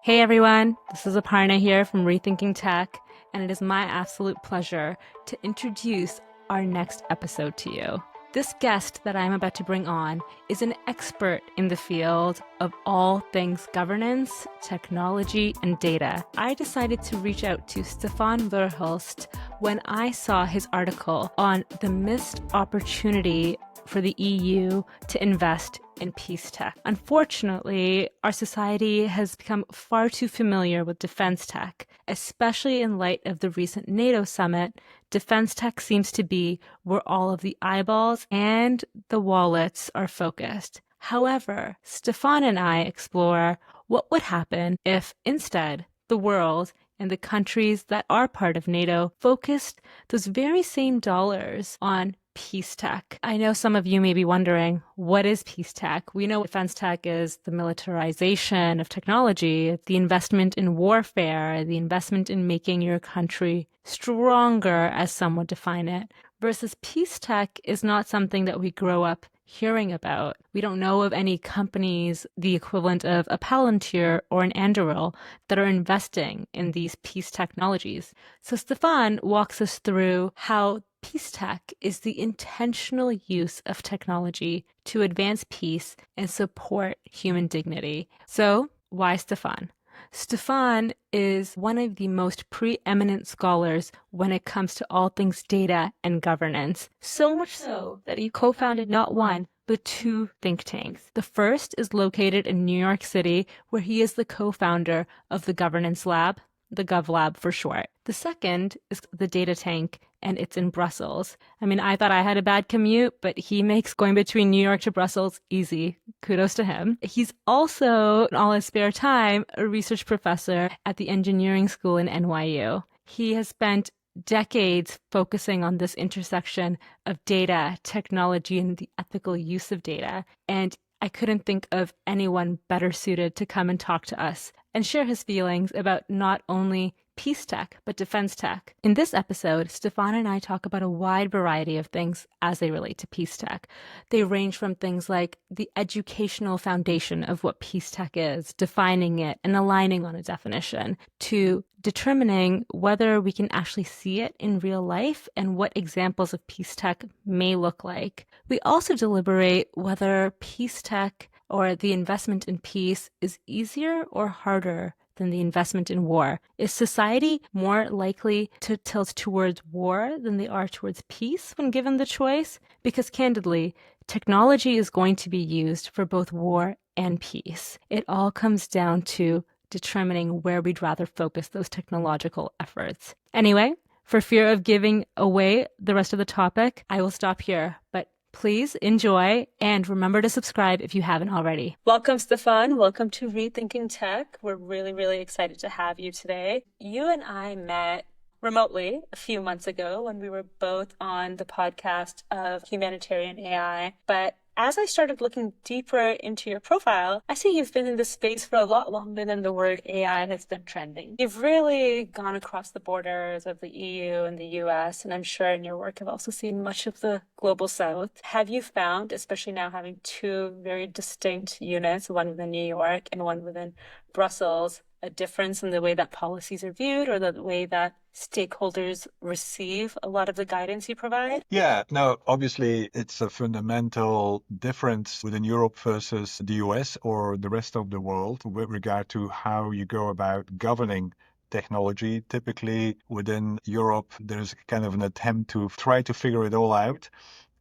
Hey everyone, this is Aparna here from Rethinking Tech, and it is my absolute pleasure to introduce our next episode to you. This guest that I'm about to bring on is an expert in the field of all things governance, technology, and data. I decided to reach out to Stefaan Verhulst when I saw his article on the missed opportunity for the EU to invest in PeaceTech. Unfortunately, our society has become far too familiar with defense tech, especially in light of the recent NATO summit. Defense tech seems to be where all of the eyeballs and the wallets are focused. However, Stefaan and I explore what would happen if instead the world and the countries that are part of NATO focused those very same dollars on peace tech. I know some of you may be wondering, what is peace tech? We know defense tech is the militarization of technology, the investment in warfare, the investment in making your country stronger, as some would define it, versus peace tech is not something that we grow up hearing about. We don't know of any companies, the equivalent of a Palantir or an Anduril, that are investing in these peace technologies. So Stefaan walks us through how PeaceTech is the intentional use of technology to advance peace and support human dignity. So, why Stefaan? Stefaan is one of the most preeminent scholars when it comes to all things data and governance. So much so that he co-founded not one, but two think tanks. The first is located in New York City, where he is the co-founder of the Governance Lab, the GovLab for short. The second is the Data Tank, and it's in Brussels. I mean, I thought I had a bad commute, but he makes going between New York to Brussels easy. Kudos to him. He's also, in all his spare time, a research professor at the engineering school in NYU. He has spent decades focusing on this intersection of data, technology, and the ethical use of data. And I couldn't think of anyone better suited to come and talk to us and share his feelings about not only peace tech, but defense tech. In this episode, Stefaan and I talk about a wide variety of things as they relate to peace tech. They range from things like the educational foundation of what peace tech is, defining it and aligning on a definition, to determining whether we can actually see it in real life and what examples of peace tech may look like. We also deliberate whether peace tech or the investment in peace is easier or harder than the investment in war. Is society more likely to tilt towards war than they are towards peace when given the choice? Because candidly, technology is going to be used for both war and peace. It all comes down to determining where we'd rather focus those technological efforts. Anyway, for fear of giving away the rest of the topic, I will stop here, but please enjoy and remember to subscribe if you haven't already. Welcome, Stefaan. Welcome to Rethinking Tech. We're really excited to have you today. You and I met remotely a few months ago when we were both on the podcast of Humanitarian AI, but as I started looking deeper into your profile, I see you've been in this space for a lot longer than the word AI has been trending. You've really gone across the borders of the EU and the US, and I'm sure in your work have also seen much of the global south. Have you found, especially now having two very distinct units, one within New York and one within Brussels, a difference in the way that policies are viewed or the way that stakeholders receive a lot of the guidance you provide? Yeah, no, obviously it's a fundamental difference within Europe versus the US or the rest of the world with regard to how you go about governing technology. Typically within Europe, there's kind of an attempt to try to figure it all out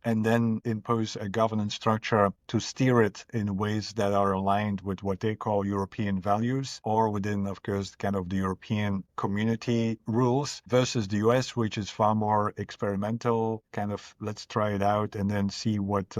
and then impose a governance structure to steer it in ways that are aligned with what they call European values or within, of course, kind of the European community rules versus the US, which is far more experimental, kind of let's try it out and then see what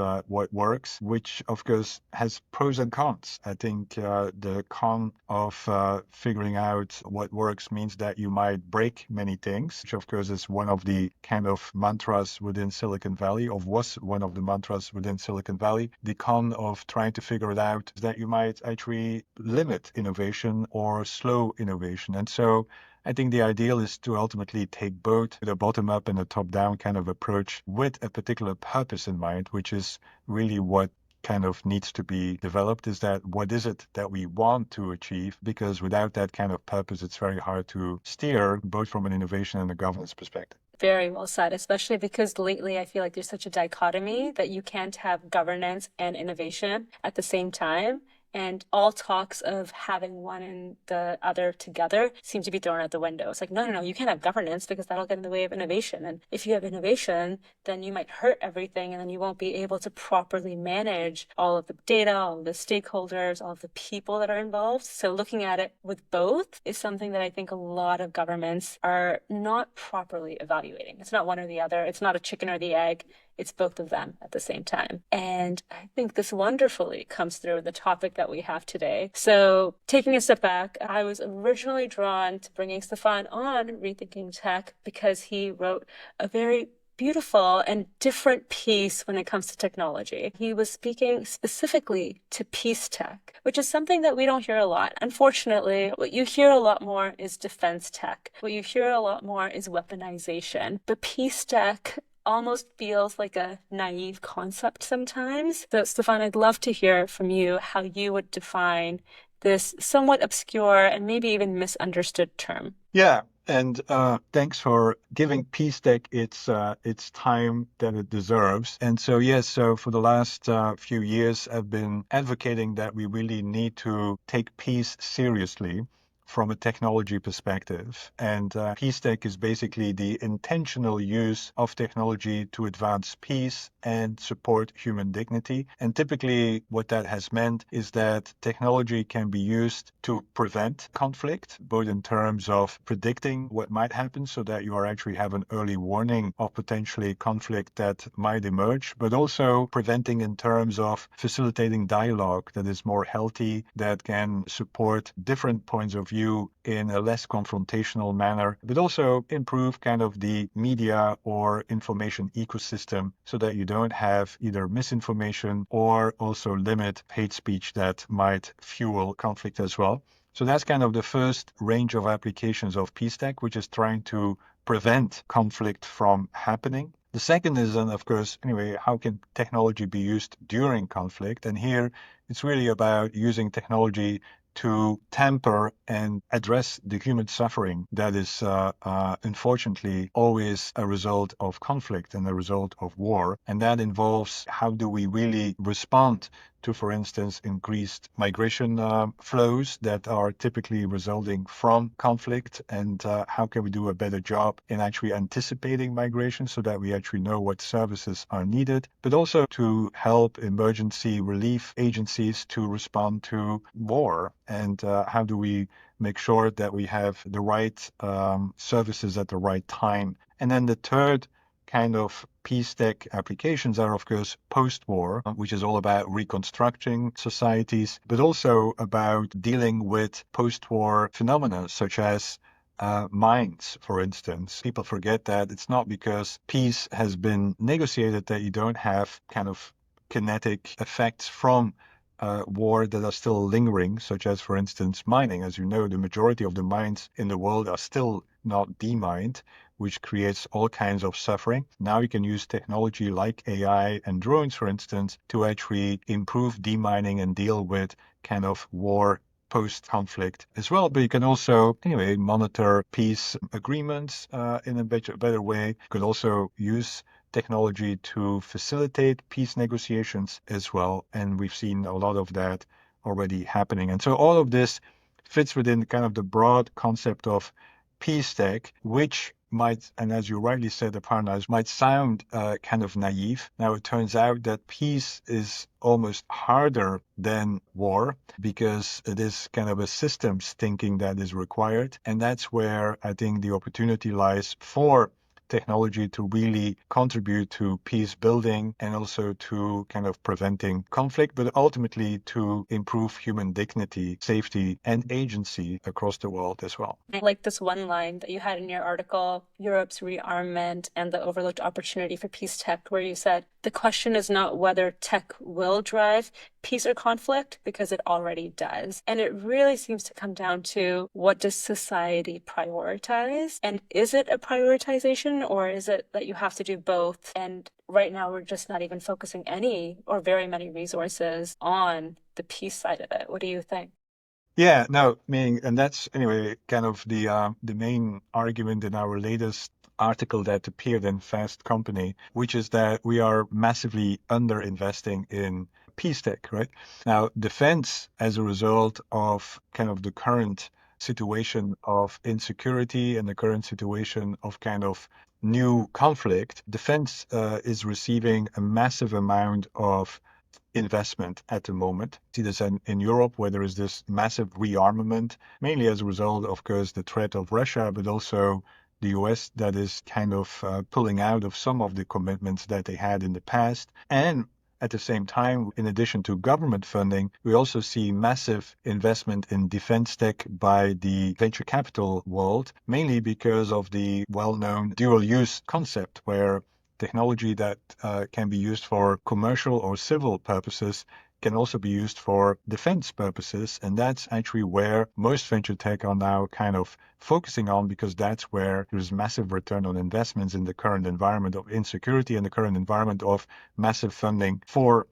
works, which of course has pros and cons. I think the con of figuring out what works means that you might break many things, which of course is one of the kind of mantras within Silicon Valley of was one of the mantras within Silicon Valley. The con of trying to figure it out is that you might actually limit innovation or slow innovation. And so I think the ideal is to ultimately take both the bottom-up and the top-down kind of approach with a particular purpose in mind, which is really what kind of needs to be developed is that what is it that we want to achieve? Because without that kind of purpose, it's very hard to steer both from an innovation and a governance perspective. Very well said, especially because lately I feel like there's such a dichotomy that you can't have governance and innovation at the same time. And all talks of having one and the other together seem to be thrown out the window. It's like, no, you can't have governance because that'll get in the way of innovation. And if you have innovation, then you might hurt everything and then you won't be able to properly manage all of the data, all of the stakeholders, all of the people that are involved. So looking at it with both is something that I think a lot of governments are not properly evaluating. It's not one or the other. It's not a chicken or the egg. It's both of them at the same time. And I think this wonderfully comes through the topic that we have today. So taking a step back, I was originally drawn to bringing Stefaan on Rethinking Tech because he wrote a very beautiful and different piece when it comes to technology. He was speaking specifically to PeaceTech, which is something that we don't hear a lot. Unfortunately, what you hear a lot more is defense tech. What you hear a lot more is weaponization. But PeaceTech almost feels like a naive concept sometimes. So, Stefaan, I'd love to hear from you how you would define this somewhat obscure and maybe even misunderstood term. Yeah, and thanks for giving PeaceTech its time that it deserves. And so, yes, so for the last few years, I've been advocating that we really need to take peace seriously from a technology perspective. And PeaceTech is basically the intentional use of technology to advance peace and support human dignity. And typically what that has meant is that technology can be used to prevent conflict, both in terms of predicting what might happen so that you are actually have an early warning of potentially conflict that might emerge, but also preventing in terms of facilitating dialogue that is more healthy, that can support different points of view in a less confrontational manner, but also improve kind of the media or information ecosystem so that you don't have either misinformation or also limit hate speech that might fuel conflict as well. So that's kind of the first range of applications of PeaceTech, which is trying to prevent conflict from happening. The second is then, of course, anyway, how can technology be used during conflict? And here it's really about using technology to temper and address the human suffering that is unfortunately always a result of conflict and a result of war. And that involves how do we really respond to, for instance, increased migration flows that are typically resulting from conflict, and how can we do a better job in actually anticipating migration so that we actually know what services are needed, but also to help emergency relief agencies to respond to war, and how do we make sure that we have the right services at the right time. And then the third kind of PeaceTech applications are, of course, post-war, which is all about reconstructing societies, but also about dealing with post-war phenomena such as mines, for instance. People forget that it's not because peace has been negotiated that you don't have kind of kinetic effects from war that are still lingering, such as, for instance, mining. As you know, the majority of the mines in the world are still not demined, which creates all kinds of suffering. Now you can use technology like AI and drones, for instance, to actually improve demining and deal with kind of war post-conflict as well. But you can also, anyway, monitor peace agreements in a better way. You can also use technology to facilitate peace negotiations as well. And we've seen a lot of that already happening. And so all of this fits within kind of the broad concept of PeaceTech, which might, and as you rightly said, Aparna, might sound kind of naive. Now, it turns out that peace is almost harder than war because it is kind of a systems thinking that is required. And that's where I think the opportunity lies for technology to really contribute to peace building and also to kind of preventing conflict, but ultimately to improve human dignity, safety, and agency across the world as well. I like this one line that you had in your article, Europe's rearmament and the overlooked opportunity for peace tech, where you said, The question is not whether tech will drive peace or conflict, because it already does. And it really seems to come down to, what does society prioritize? And is it a prioritization, or is it that you have to do both? And right now, we're just not even focusing any or very many resources on the peace side of it. What do you think? Yeah, no, meaning, and that's anyway kind of the main argument in our latest article that appeared in Fast Company, which is that we are massively underinvesting in peace tech, right? Now, defense, as a result of kind of the current situation of insecurity and the current situation of kind of new conflict, defense is receiving a massive amount of investment at the moment. See this in Europe, where there is this massive rearmament, mainly as a result, of course, the threat of Russia, but also the US that is kind of pulling out of some of the commitments that they had in the past. And at the same time, in addition to government funding, we also see massive investment in defense tech by the venture capital world, mainly because of the well-known dual use concept, where technology that can be used for commercial or civil purposes can also be used for defense purposes. And that's actually where most venture tech are now kind of focusing on, because that's where there's massive return on investments in the current environment of insecurity and the current environment of massive funding for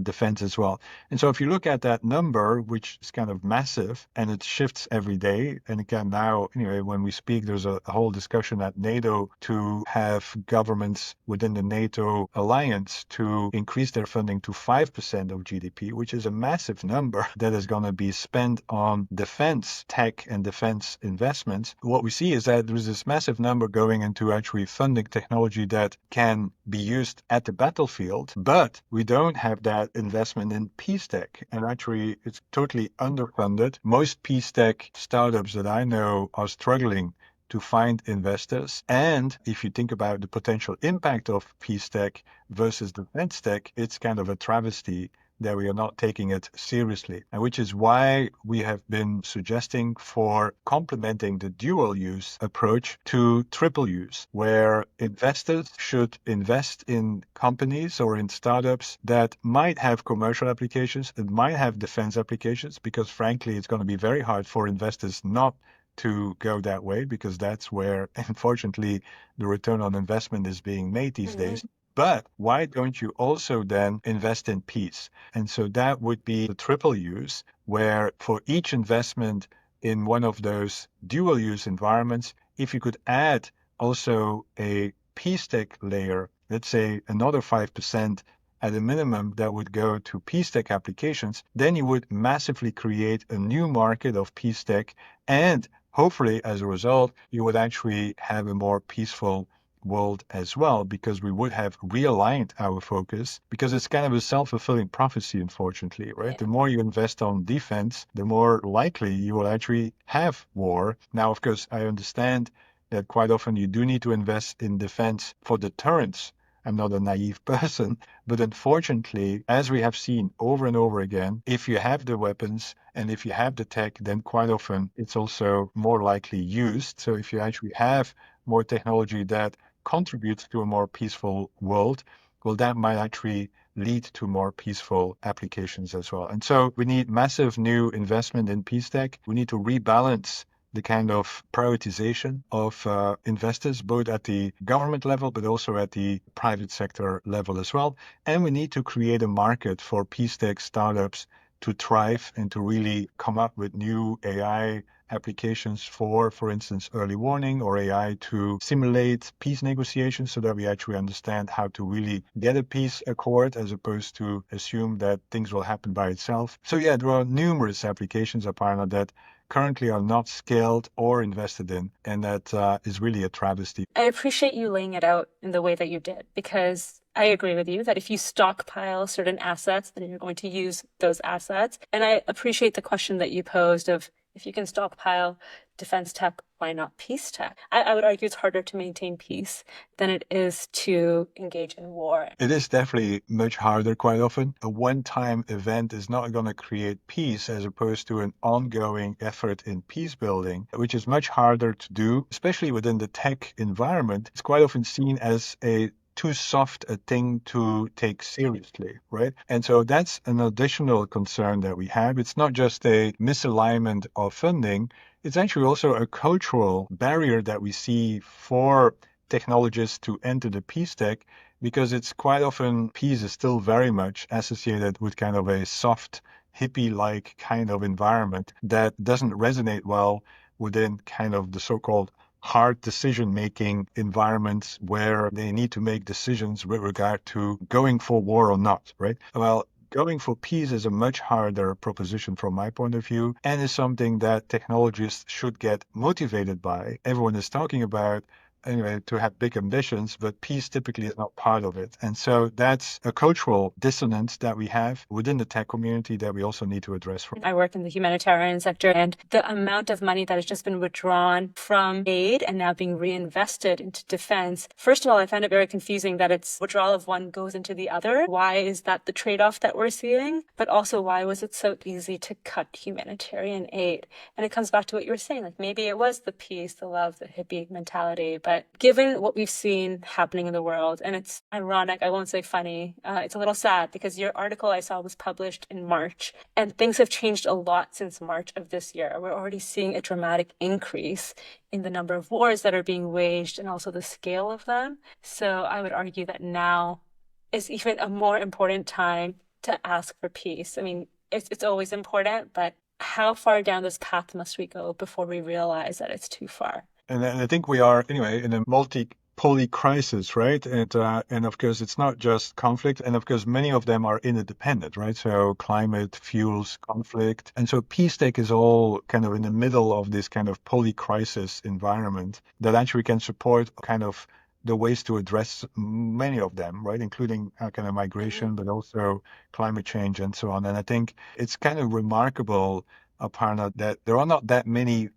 defense as well. And so if you look at that number, which is kind of massive, and it shifts every day, and again, now, anyway, when we speak, there's a whole discussion at NATO to have governments within the NATO alliance to increase their funding to 5% of GDP, which is a massive number that is going to be spent on defense tech and defense investments. What we see is that there's this massive number going into actually funding technology that can be used at the battlefield, but we don't have that investment in peace tech. And actually, it's totally underfunded. Most peace tech startups that I know are struggling to find investors. And if you think about the potential impact of peace tech versus defense tech, it's kind of a travesty that we are not taking it seriously. And which is why we have been suggesting for complementing the dual use approach to triple use, where investors should invest in companies or in startups that might have commercial applications, that might have defense applications, because frankly, it's going to be very hard for investors not to go that way, because that's where, unfortunately, the return on investment is being made these days. But why don't you also then invest in peace? And so that would be the triple use, where for each investment in one of those dual use environments, if you could add also a peace tech layer, let's say another 5% at a minimum that would go to peace tech applications, then you would massively create a new market of peace tech. And hopefully, as a result, you would actually have a more peaceful world as well, because we would have realigned our focus, because it's kind of a self-fulfilling prophecy, unfortunately, right? Yeah. The more you invest on defense, the more likely you will actually have war. Now, of course, I understand that quite often you do need to invest in defense for deterrence. I'm not a naive person, but unfortunately, as we have seen over and over again, if you have the weapons and if you have the tech, then quite often it's also more likely used. So if you actually have more technology that contributes to a more peaceful world, well, that might actually lead to more peaceful applications as well. And so we need massive new investment in peace tech. We need to rebalance the kind of prioritization of investors, both at the government level, but also at the private sector level as well. And we need to create a market for peace tech startups to thrive and to really come up with new AI applications for instance, early warning, or AI to simulate peace negotiations, so that we actually understand how to really get a peace accord, as opposed to assume that things will happen by itself. So yeah, there are numerous applications, Aparna, that currently are not scaled or invested in, and that is really a travesty. I appreciate you laying it out in the way that you did, because I agree with you that if you stockpile certain assets, then you're going to use those assets. And I appreciate the question that you posed of, if you can stockpile defense tech, why not peace tech? I would argue it's harder to maintain peace than it is to engage in war. It is definitely much harder quite often. A one-time event is not going to create peace, as opposed to an ongoing effort in peace building, which is much harder to do, especially within the tech environment. It's quite often seen as a too soft a thing to take seriously, right? And so that's an additional concern that we have. It's not just a misalignment of funding, it's actually also a cultural barrier that we see for technologists to enter the PeaceTech, because it's quite often peace is still very much associated with kind of a soft, hippie-like kind of environment that doesn't resonate well within kind of the so-called hard decision-making environments where they need to make decisions with regard to going for war or not, right? Well, going for peace is a much harder proposition from my point of view, and is something that technologists should get motivated by. Everyone is talking about, anyway, to have big ambitions, but peace typically is not part of it. And so that's a cultural dissonance that we have within the tech community that we also need to address. I work in the humanitarian sector, and the amount of money that has just been withdrawn from aid and now being reinvested into defense. First of all, I find it very confusing that it's withdrawal of one goes into the other. Why is that the trade-off that we're seeing? But also, why was it so easy to cut humanitarian aid? And it comes back to what you were saying, like maybe it was the peace, the love, the hippie mentality. But given what we've seen happening in the world, and it's ironic, I won't say funny, it's a little sad because your article I saw was published in March, and things have changed a lot since March of this year. We're already seeing a dramatic increase in the number of wars that are being waged and also the scale of them. So I would argue that now is even a more important time to ask for peace. I mean, it's always important, but how far down this path must we go before we realize that it's too far? And I think we are, anyway, in a multi-poly crisis, right? And of course, it's not just conflict. And of course, many of them are interdependent, right? So climate fuels conflict. And so PeaceTech is all kind of in the middle of this kind of poly-crisis environment that actually can support kind of the ways to address many of them, right? Including kind of migration, but also climate change and so on. And I think it's kind of remarkable, Aparna, that there are not that many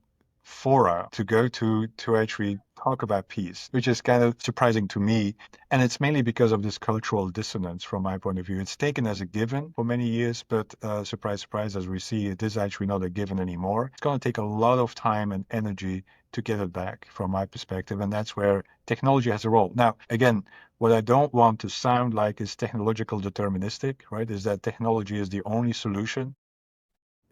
fora to go to actually talk about peace, which is kind of surprising to me. And it's mainly because of this cultural dissonance from my point of view. It's taken as a given for many years, but surprise, surprise, as we see, it is actually not a given anymore. It's going to take a lot of time and energy to get it back from my perspective. And that's where technology has a role. Now, again, what I don't want to sound like is technological deterministic, right? Is that technology is the only solution.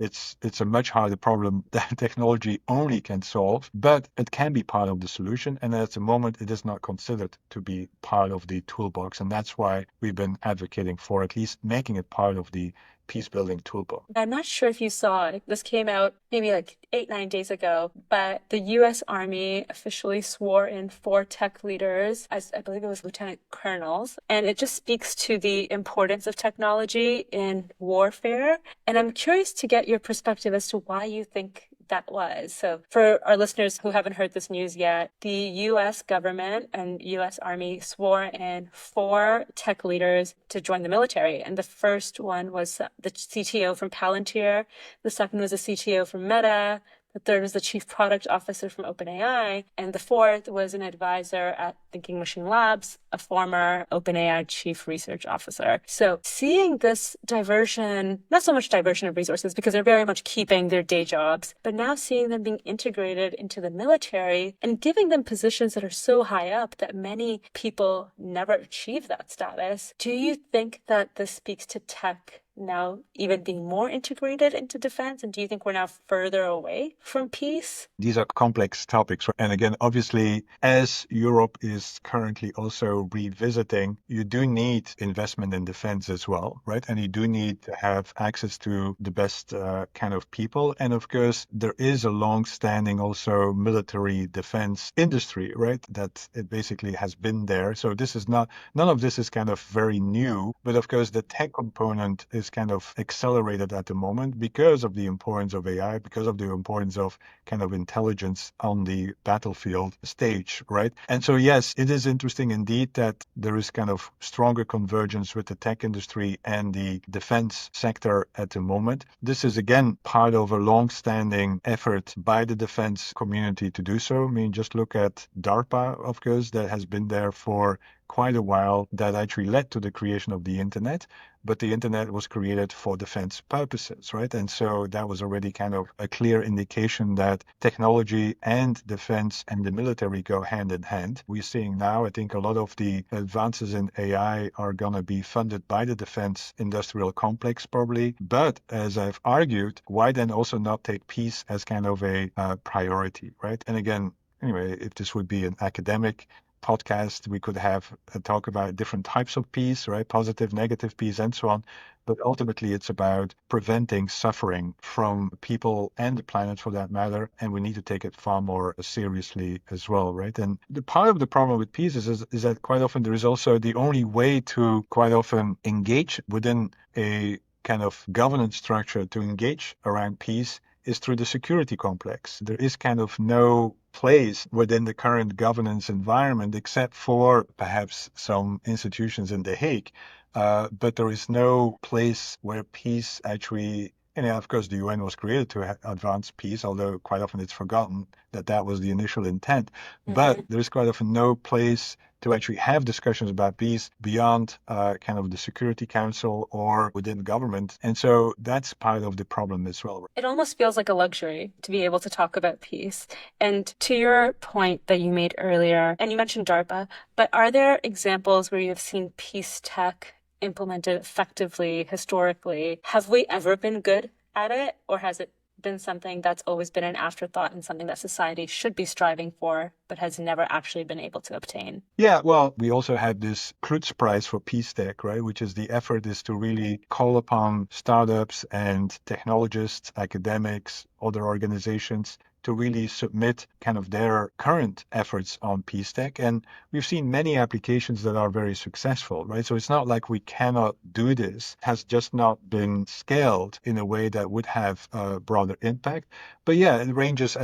It's a much harder problem that technology only can solve, but it can be part of the solution. And at the moment, it is not considered to be part of the toolbox. And that's why we've been advocating for at least making it part of the peace building toolbox. I'm not sure if you saw it. This came out maybe like 8-9 days ago, but the US Army officially swore in 4 tech leaders as I believe it was lieutenant colonels. And it just speaks to the importance of technology in warfare. And I'm curious to get your perspective as to why you think that was. So for our listeners who haven't heard this news yet, the US government and US Army swore in 4 tech leaders to join the military. And the first one was the CTO from Palantir. The second was a CTO from Meta. The third was the chief product officer from OpenAI. And the fourth was an advisor at Thinking Machine Labs, a former OpenAI chief research officer. So seeing this diversion, not so much diversion of resources because they're very much keeping their day jobs, but now seeing them being integrated into the military and giving them positions that are so high up that many people never achieve that status. Do you think that this speaks to tech now even being more integrated into defense? And do you think we're now further away from peace? These are complex topics. And again, obviously, as Europe is currently also revisiting, you do need investment in defense as well, right? And you do need to have access to the best kind of people. And of course, there is a long-standing also military defense industry, right? That it basically has been there. So this is not, none of this is kind of very new. But of course, the tech component is kind of accelerated at the moment because of the importance of AI, because of the importance of kind of intelligence on the battlefield stage, right? And so, yes, it is interesting indeed that there is kind of stronger convergence with the tech industry and the defense sector at the moment. This is, again, part of a long-standing effort by the defense community to do so. I mean, just look at DARPA, of course, that has been there for quite a while, that actually led to the creation of the internet. but the internet was created for defense purposes, right? And so that was already kind of a clear indication that technology and defense and the military go hand in hand. We're seeing now, I think a lot of the advances in AI are going to be funded by the defense industrial complex probably. But as I've argued, why then also not take peace as kind of a priority, right? And again, anyway, if this would be an academic podcast, we could have a talk about different types of peace, right? Positive, negative peace, and so on. But ultimately, it's about preventing suffering from people and the planet for that matter. And we need to take it far more seriously as well, right? And the part of the problem with peace is that quite often there is also the only way to quite often engage within a kind of governance structure to engage around peace is through the security complex. There is kind of no place within the current governance environment except for perhaps some institutions in The Hague. But there is no place where peace actually, and yeah, of course, the UN was created to advance peace, although quite often it's forgotten that that was the initial intent. But there is quite often no place to actually have discussions about peace beyond kind of the Security Council or within government. And so that's part of the problem as well. It almost feels like a luxury to be able to talk about peace. And to your point that you made earlier, and you mentioned DARPA, but are there examples where you have seen peace tech implemented effectively historically? Have we ever been good at it, or has it been something that's always been an afterthought and something that society should be striving for, but has never actually been able to obtain? Yeah, well, we also had this Cruz Prize for PeaceTech, right? Which is the effort is to really call upon startups and technologists, academics, other organizations to really submit kind of their current efforts on PeaceTech. And we've seen many applications that are very successful, right? So it's not like we cannot do this. It has just not been scaled in a way that would have a broader impact. But yeah, it ranges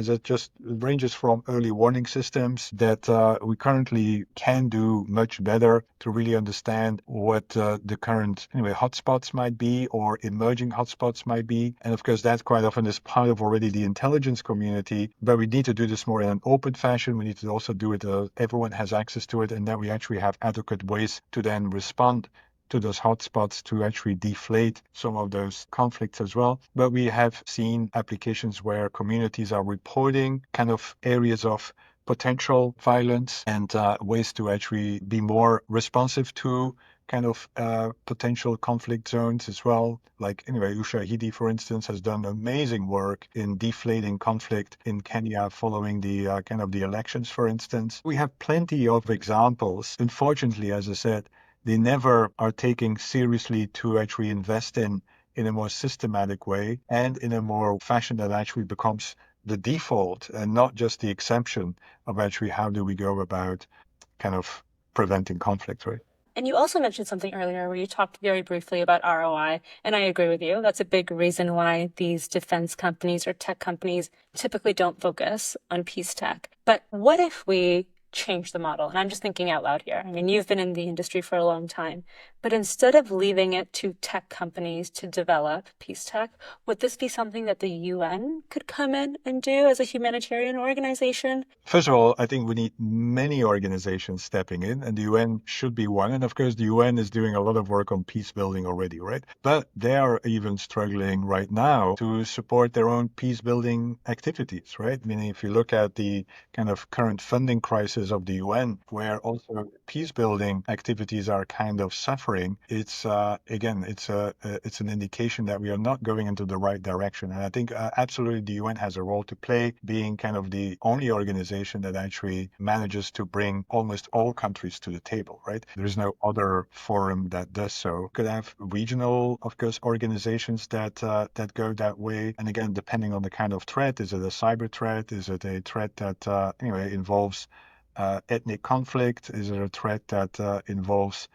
from early warning systems that we currently can do much better to really understand what the current hotspots might be or emerging hotspots might be. And of course, that quite often is part of already the intelligence community, but we need to do this more in an open fashion. We need to also do it, everyone has access to it, and that we actually have adequate ways to then respond to those hotspots to actually deflate some of those conflicts as well. But we have seen applications where communities are reporting kind of areas of potential violence and ways to actually be more responsive to kind of potential conflict zones as well. Like Usha Hidi, for instance, has done amazing work in deflating conflict in Kenya following the kind of the elections, for instance. We have plenty of examples. Unfortunately, as I said, they never are taken seriously to actually invest in a more systematic way and in a more fashion that actually becomes the default and not just the exception of actually how do we go about kind of preventing conflict, right? And you also mentioned something earlier where you talked very briefly about ROI, and I agree with you. That's a big reason why these defense companies or tech companies typically don't focus on peace tech. But what if we change the model? And I'm just thinking out loud here. I mean, you've been in the industry for a long time, but instead of leaving it to tech companies to develop peace tech, would this be something that the UN could come in and do as a humanitarian organization? First of all, I think we need many organizations stepping in, and the UN should be one. And of course, the UN is doing a lot of work on peace building already, right? But they are even struggling right now to support their own peace building activities, right? Meaning, if you look at the kind of current funding crisis of the UN, where also peace building activities are kind of suffering, it's again, it's an indication that we are not going into the right direction. And I think absolutely the UN has a role to play, being kind of the only organization that actually manages to bring almost all countries to the table, right? There's no other forum that does so. Could have regional, of course, organizations that go that way. And again, depending on the kind of threat, is it a cyber threat? Is it a threat that involves ethnic conflict? Is it a threat that involves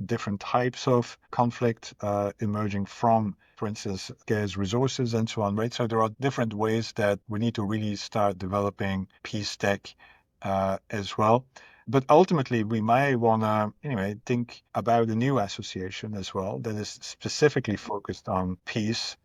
different types of conflict emerging from, for instance, scarce resources and so on, right? So there are different ways that we need to really start developing peace tech as well. But ultimately, we might want to, think about a new association as well that is specifically focused on peace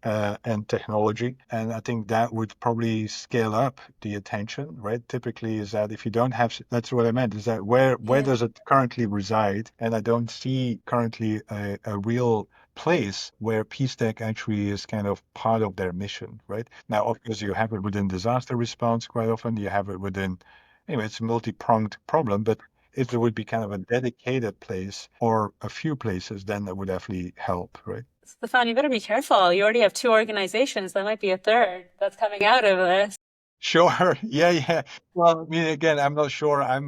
and technology. And I think that would probably scale up the attention, right? Typically is that if you don't have, that's what I meant, is that where does it currently reside? And I don't see currently a real place where PeaceTech actually is kind of part of their mission, right? Now, of course, you have it within disaster response quite often. You have it within, anyway, it's a multi-pronged problem, but if there would be kind of a dedicated place or a few places, then that would definitely help, right? Stefan, you better be careful. You already have two organizations. There might be a third that's coming out of this. Sure. Yeah. Well, I mean, again, I'm not sure. I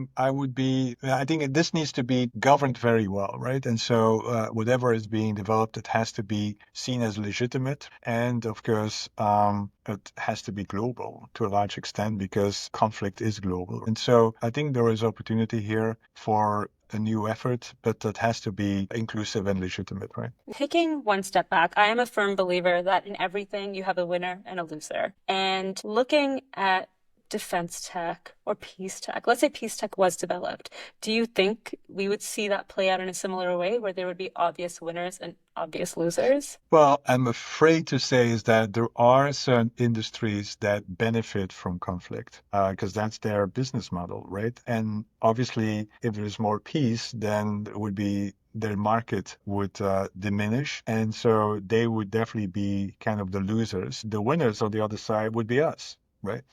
think this needs to be governed very well, right? And so whatever is being developed, it has to be seen as legitimate. And of course, it has to be global to a large extent because conflict is global. And so I think there is opportunity here for a new effort, but that has to be inclusive and legitimate, right? Taking one step back, I am a firm believer that in everything you have a winner and a loser. And looking at defense tech or peace tech, let's say peace tech was developed, do you think we would see that play out in a similar way where there would be obvious winners and obvious losers? Well, I'm afraid to say is that there are certain industries that benefit from conflict because that's their business model, right? And obviously, if there's more peace, then it would be their market would diminish. And so they would definitely be kind of the losers. The winners on the other side would be us, right?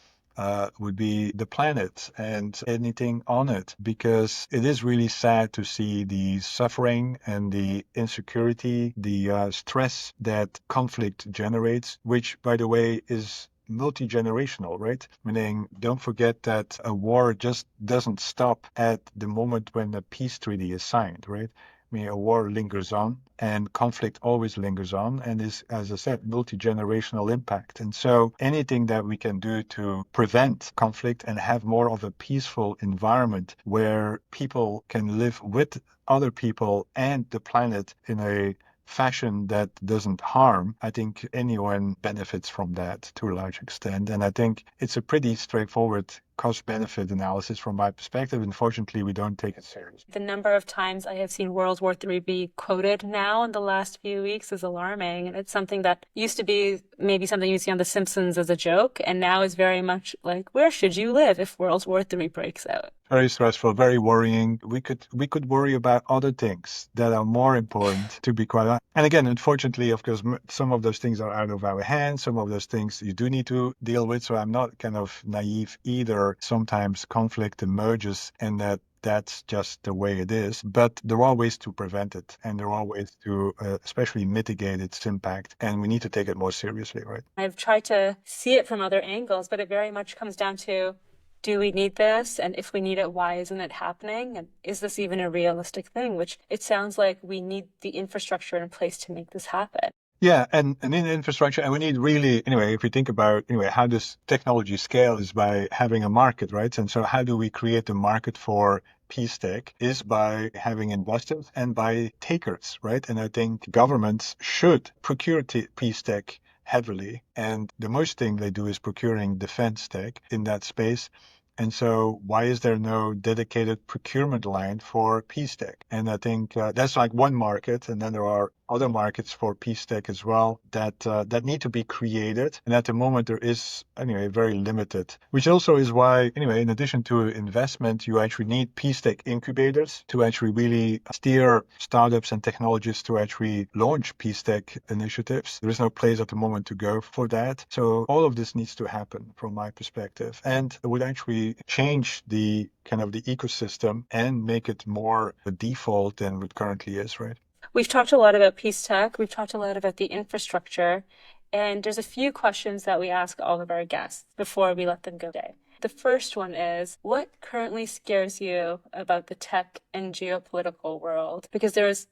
Would be the planet and anything on it, because it is really sad to see the suffering and the insecurity, the stress that conflict generates, which, by the way, is multi-generational, right? Meaning, don't forget that a war just doesn't stop at the moment when a peace treaty is signed, right? I mean, a war lingers on and conflict always lingers on and is, as I said, multi-generational impact. And so anything that we can do to prevent conflict and have more of a peaceful environment where people can live with other people and the planet in a fashion that doesn't harm, I think anyone benefits from that to a large extent. And I think it's a pretty straightforward cost-benefit analysis from my perspective. Unfortunately, we don't take it seriously. The number of times I have seen World War III be quoted now in the last few weeks is alarming. And it's something that used to be maybe something you see on The Simpsons as a joke, and now is very much like, where should you live if World War III breaks out? Very stressful, very worrying. We could worry about other things that are more important, to be quite honest. And again, unfortunately, of course, some of those things are out of our hands. Some of those things you do need to deal with. So I'm not kind of naive either. Sometimes conflict emerges and that's just the way it is. But there are ways to prevent it, and there are ways to especially mitigate its impact. And we need to take it more seriously, right? I've tried to see it from other angles, but it very much comes down to, do we need this? And if we need it, why isn't it happening? And is this even a realistic thing? Which it sounds like we need the infrastructure in place to make this happen. Yeah, and in infrastructure, and we need really, anyway, if we think about, anyway, how does technology scale is by having a market, right? And so how do we create the market for peace tech is by having investors and by takers, right? And I think governments should procure peace tech heavily. And the most thing they do is procuring defense tech in that space. And so why is there no dedicated procurement line for peace tech? And I think that's like one market. And then there are other markets for peace tech as well that need to be created. And at the moment, there is, anyway, very limited, which also is why, anyway, in addition to investment, you actually need peace tech incubators to actually really steer startups and technologies to actually launch peace tech initiatives. There is no place at the moment to go for that. So all of this needs to happen from my perspective. And it would actually change the kind of the ecosystem and make it more a default than it currently is, right? We've talked a lot about peace tech. We've talked a lot about the infrastructure. And there's a few questions that we ask all of our guests before we let them go today. The first one is, what currently scares you about the tech and geopolitical world? Because there's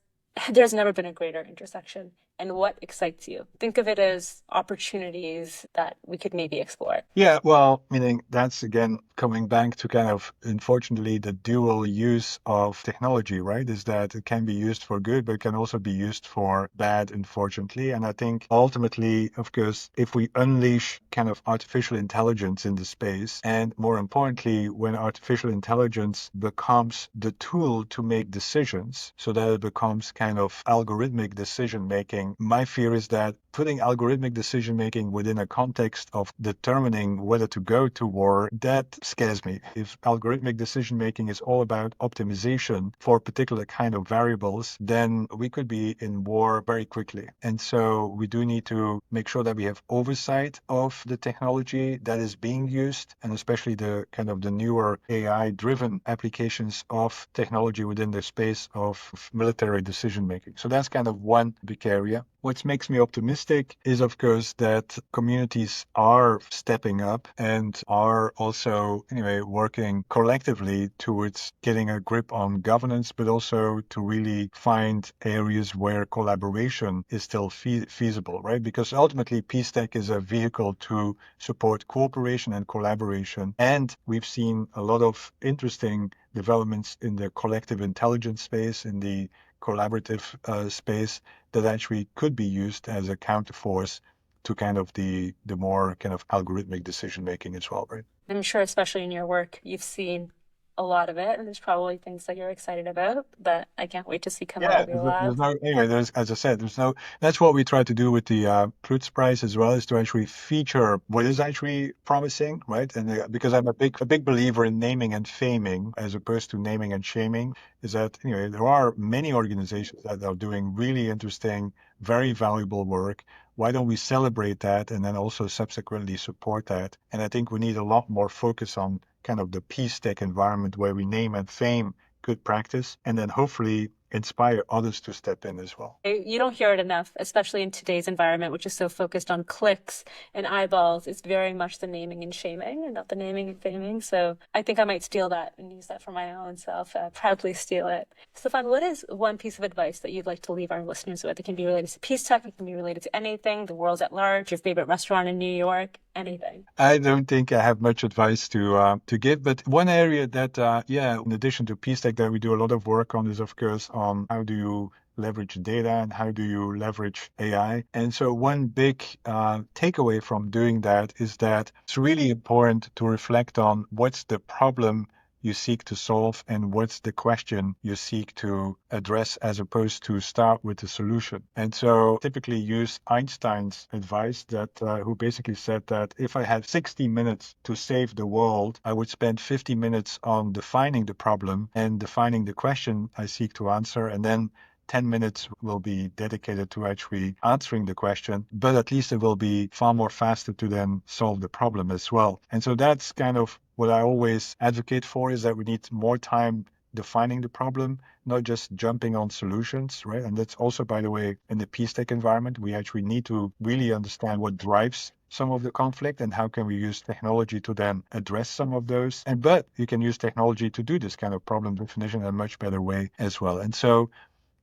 never been a greater intersection. And what excites you? Think of it as opportunities that we could maybe explore. Yeah, well, meaning that's again coming back to kind of, unfortunately, the dual use of technology, right? Is that it can be used for good, but it can also be used for bad, unfortunately. And I think ultimately, of course, if we unleash kind of artificial intelligence in the space, and more importantly, when artificial intelligence becomes the tool to make decisions, so that it becomes kind of algorithmic decision making, my fear is that putting algorithmic decision making within a context of determining whether to go to war, that scares me. If algorithmic decision making is all about optimization for a particular kind of variables, then we could be in war very quickly. And so we do need to make sure that we have oversight of the technology that is being used, and especially the kind of the newer AI driven applications of technology within the space of military decision making. So that's kind of one big area. What makes me optimistic is, of course, that communities are stepping up and are also, anyway, working collectively towards getting a grip on governance, but also to really find areas where collaboration is still feasible, right? Because ultimately, PeaceTech is a vehicle to support cooperation and collaboration. And we've seen a lot of interesting developments in the collective intelligence space, in the collaborative space, that actually could be used as a counterforce to kind of the more kind of algorithmic decision making as well, right? I'm sure, especially in your work, you've seen a lot of it, and there's probably things that you're excited about that I can't wait to see come out Yeah, of your there's lab. no, anyway, there's, as I said, there's no, that's what we try to do with the Prutz Prize as well, is to actually feature what is actually promising, right? And because I'm a big believer in naming and faming as opposed to naming and shaming, is that, anyway, there are many organizations that are doing really interesting, very valuable work. Why don't we celebrate that and then also subsequently support that? And I think we need a lot more focus on kind of the peace tech environment where we name and fame good practice, and then hopefully inspire others to step in as well. You don't hear it enough, especially in today's environment, which is so focused on clicks and eyeballs. It's very much the naming and shaming and not the naming and faming. So I think I might steal that and use that for my own self, proudly steal it. Stefaan, what is one piece of advice that you'd like to leave our listeners with? It can be related to PeaceTech, it can be related to anything, the world at large, your favorite restaurant in New York, anything. I don't think I have much advice to give, but one area that, yeah, in addition to PeaceTech that we do a lot of work on is, of course, on how do you leverage data and how do you leverage AI. And so one big takeaway from doing that is that it's really important to reflect on what's the problem you seek to solve and what's the question you seek to address, as opposed to start with the solution. And so typically use Einstein's advice that who basically said that if I had 60 minutes to save the world, I would spend 50 minutes on defining the problem and defining the question I seek to answer, and then 10 minutes will be dedicated to actually answering the question, but at least it will be far more faster to then solve the problem as well. And so that's kind of what I always advocate for, is that we need more time defining the problem, not just jumping on solutions, right? And that's also, by the way, in the peace tech environment, we actually need to really understand what drives some of the conflict and how can we use technology to then address some of those. But you can use technology to do this kind of problem definition in a much better way as well. And so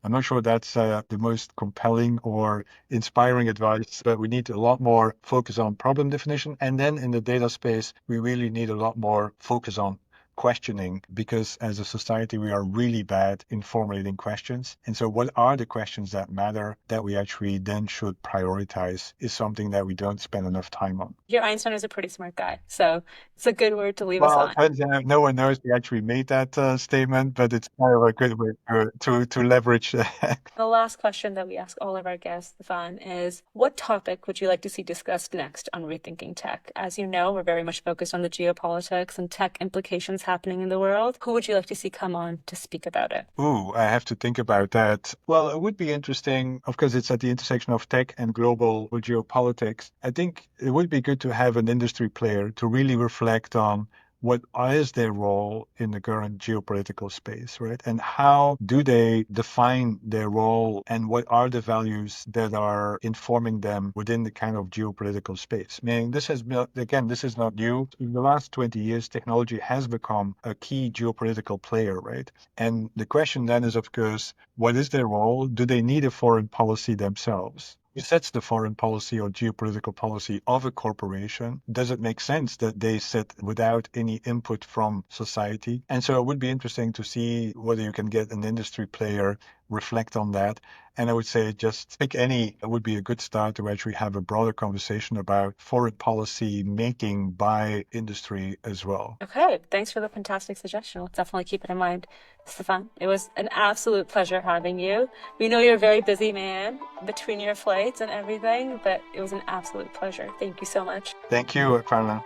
I'm not sure that's the most compelling or inspiring advice, but we need a lot more focus on problem definition. And then in the data space, we really need a lot more focus on questioning, because as a society, we are really bad in formulating questions. And so what are the questions that matter that we actually then should prioritize is something that we don't spend enough time on. Your Einstein is a pretty smart guy, so it's a good word to leave us Well, on. no one knows we actually made that statement, but it's kind of a good way to leverage. The last question that we ask all of our guests, Stefaan, is what topic would you like to see discussed next on Rethinking Tech? As you know, we're very much focused on the geopolitics and tech implications happening in the world. Who would you like to see come on to speak about it? Ooh, I have to think about that. Well, it would be interesting. Of course, it's at the intersection of tech and global geopolitics. I think it would be good to have an industry player to really reflect on what is their role in the current geopolitical space, right? And how do they define their role, and what are the values that are informing them within the kind of geopolitical space? Meaning, this has been, again, this is not new. In the last 20 years, technology has become a key geopolitical player, right? And the question then is, of course, what is their role? Do they need a foreign policy themselves? Who sets the foreign policy or geopolitical policy of a corporation? Does it make sense that they sit without any input from society? And so it would be interesting to see whether you can get an industry player reflect on that. And I would say just pick any, it would be a good start to actually have a broader conversation about foreign policy making by industry as well. Okay, thanks for the fantastic suggestion. We'll definitely keep it in mind. Stefan, it was an absolute pleasure having you. We know you're a very busy man between your flights and everything, but it was an absolute pleasure. Thank you so much. Thank you, Aparna.